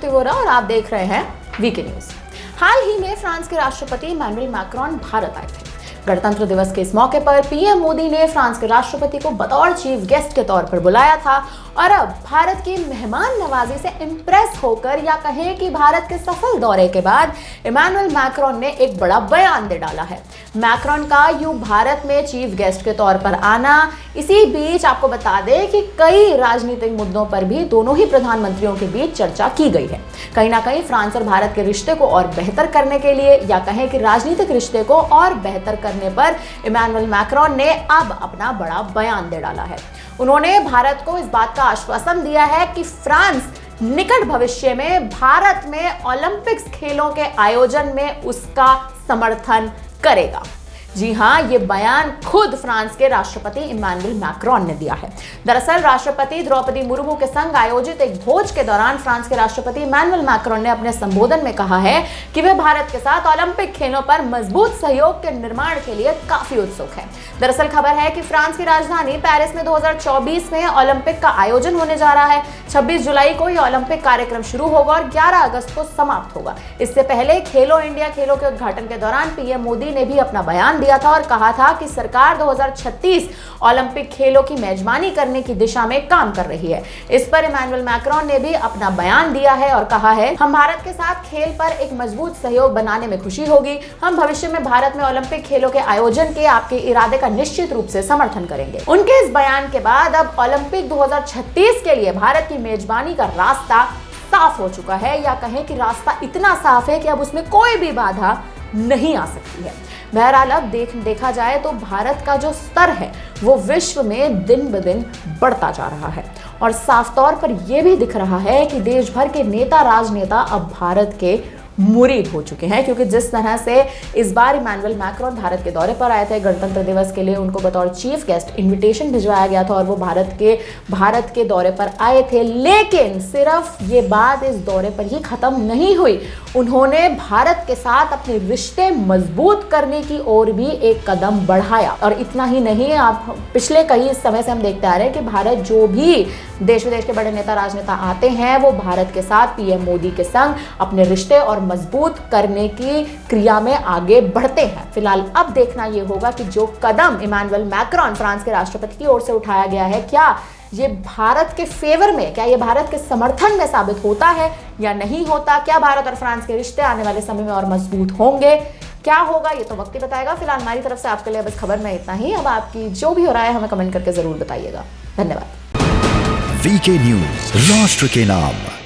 श्रुति वोरा और आप देख रहे हैं वीके न्यूज। हाल ही में फ्रांस के राष्ट्रपति इमैनुअल मैक्रोन भारत आए थे। गणतंत्र दिवस के इस मौके पर पीएम मोदी ने फ्रांस के राष्ट्रपति को बतौर चीफ गेस्ट के तौर पर बुलाया था और अब भारत की मेहमान नवाजी से इंप्रेस होकर या कहें कि भारत के सफल दौरे के बाद इमैनुअल मैक्रोन ने एक बड़ा बयान दे डाला है। मैक्रोन का यूं भारत में चीफ गेस्ट के तौर पर आना, इसी बीच आपको बता दें कि कई राजनीतिक मुद्दों पर भी दोनों ही प्रधानमंत्रियों के बीच चर्चा की गई है। कहीं ना कहीं फ्रांस और भारत के रिश्ते को और बेहतर करने के लिए या कहें कि राजनीतिक रिश्ते को और बेहतर करने पर इमैनुअल मैक्रोन ने अब अपना बड़ा बयान दे डाला है। उन्होंने भारत को इस बात का आश्वासन दिया है कि फ्रांस निकट भविष्य में भारत में ओलंपिक्स खेलों के आयोजन में उसका समर्थन करेगा। जी हां, ये बयान खुद फ्रांस के राष्ट्रपति इमैनुअल मैक्रोन ने दिया है। दरअसल राष्ट्रपति द्रौपदी मुर्मू के संग आयोजित एक भोज के दौरान फ्रांस के राष्ट्रपति इमैनुअल मैक्रोन ने अपने संबोधन में कहा है कि वे भारत के साथ ओलंपिक खेलों पर मजबूत सहयोग के निर्माण के लिए काफी उत्सुक है। दरअसल खबर है कि फ्रांस की राजधानी पेरिस में 2024 में ओलंपिक का आयोजन होने जा रहा है। 26 जुलाई को यह ओलंपिक कार्यक्रम शुरू होगा और 11 अगस्त को समाप्त होगा। इससे पहले खेलो इंडिया खेलों के उद्घाटन के दौरान पीएम मोदी ने भी अपना बयान दिया था और कहा था कि सरकार 2036 ओलंपिक खेलों की मेजबानी करने की दिशा में काम कर रही है। इस पर इमैनुअल मैक्रोन ने भी अपना बयान दिया है और कहा है, हम भारत के साथ खेल पर एक मजबूत सहयोग बनाने में खुशी होगी। हम भविष्य में भारत में ओलंपिक खेलों के आयोजन के आपके इरादे का निश्चित रूप से समर्थन करेंगे। उनके इस बयान के बाद अब ओलंपिक 2036 के लिए भारत की मेजबानी का रास्ता साफ हो चुका है, या कहें कि रास्ता इतना साफ है कि अब उसमें कोई भी बाधा नहीं आ सकती है। बहरहाल अब देखा जाए तो भारत का जो स्तर है वो विश्व में दिन ब दिन बढ़ता जा रहा है और साफ तौर पर यह भी दिख रहा है कि देश भर के नेता राजनेता अब भारत के मुरीद हो चुके हैं, क्योंकि जिस तरह से इस बार इमैनुअल मैक्रोन भारत के दौरे पर आए थे, गणतंत्र दिवस के लिए उनको बतौर चीफ गेस्ट इनविटेशन भिजवाया गया था और वो भारत के दौरे पर आए थे। लेकिन सिर्फ ये बात इस दौरे पर ही खत्म नहीं हुई, उन्होंने भारत के साथ अपने रिश्ते मजबूत करने की ओर भी एक कदम बढ़ाया। और इतना ही नहीं, आप पिछले कई समय से हम देखते आ रहे हैं कि भारत जो भी देश विदेश के बड़े नेता राजनेता आते हैं वो भारत के साथ पीएम मोदी के संग अपने रिश्ते और मजबूत करने की क्रिया में आगे बढ़ते हैं। फिलहाल अब देखना यह होगा कि जो कदम इमैनुअल मैक्रोन फ्रांस के राष्ट्रपति की ओर से उठाया गया है, क्या ये भारत के फेवर में, क्या ये भारत के समर्थन में साबित होता है या नहीं होता? क्या भारत और फ्रांस के रिश्ते आने वाले समय में और मजबूत होंगे? क्या होगा ये तो वक्त ही बताएगा। फिलहाल हमारी तरफ से आपके लिए बस खबर में इतना ही। अब आपकी जो भी हो रहा है हमें कमेंट करके जरूर बताइएगा। धन्यवाद। वीके न्यूज, राष्ट्र के नाम।